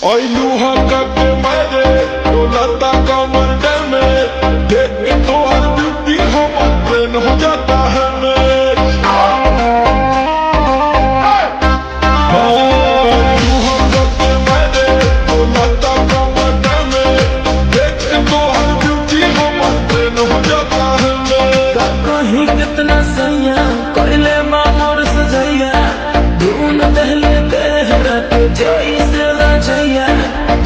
Hoy luha करके मेरे डोलाता कमर में देख के तो हर ब्यूटी हम ट्रेन हो जाता है मैं लूहा करके मेरे डोलाता कमर में देख के तो हर ब्यूटी हम ट्रेन हो जाता है मैं कहीं कितना सैया कोयले मामोर सजैया धून दहले देहरा के जैसे रजैया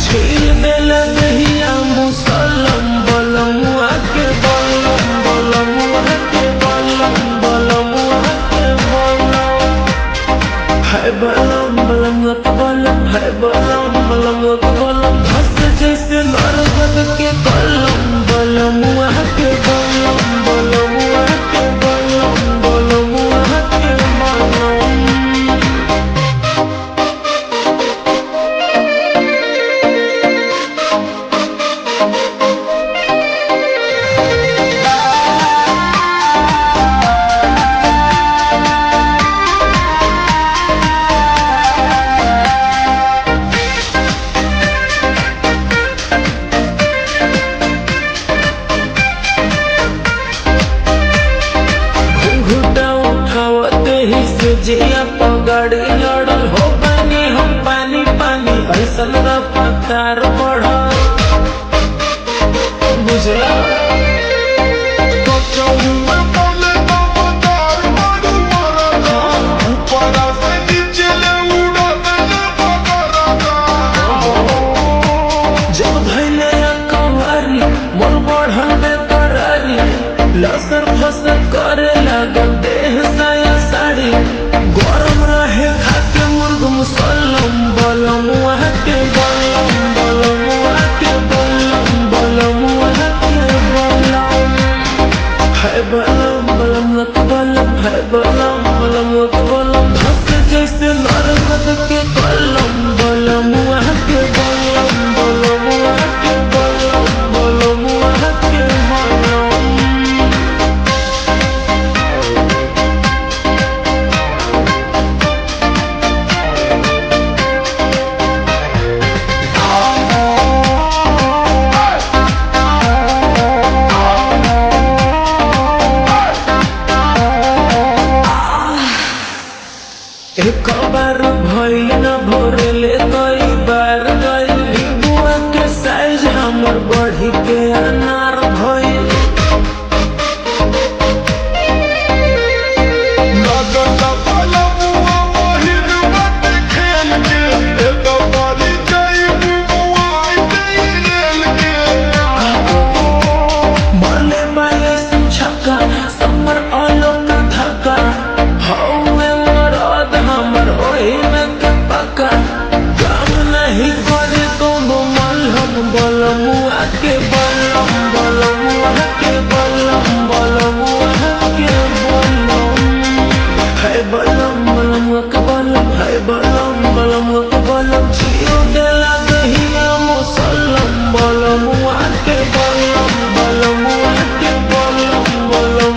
छील देल दहिया मुसलम बलम आके बलम बलम आके बलम बलम आके बलम है बलम बलम आके बलम है बलम बलम आके बलम हंस जैसे नरगद के बलम बलम आके बलम बलम आके बलम बलम आके बलम घुटा उठावते ही से जिया पगाड़ी लड़ल हो बनी हम पानी पानी ऐसन रफ्तार बढ़ बुझला जब भैले कवारी मोर बढ़ल बेकरारी लसर फसर करे लागल देह साया साड़ी गरम रहे खाके मुर्ग मुसलम बलम आके बलम बलम आके बलम बलम आके बलम है बलम बलम आके बलम है बलम बलम आके बलम धस जैसे नरगद के कलम बलम आके बलम बलम आके बलम बलम आके बलम एक बार भइल न भोरले कई बार गइल बुआ के साइज हमर बढ़ी के अनार भइल लगता पलमुआ महिर मत खेल के एक बारी जाई बुआई रेल के मरले बाले छक्का समर आलो का धक्का हौवे मरद हमर ओही में के पक्का काम नहीं करे तो मलहम बलम आके बलम बलम आके बलम बलम आके बलम है बलम बलम आके बलम है बलम बलम आके बलम जियो दे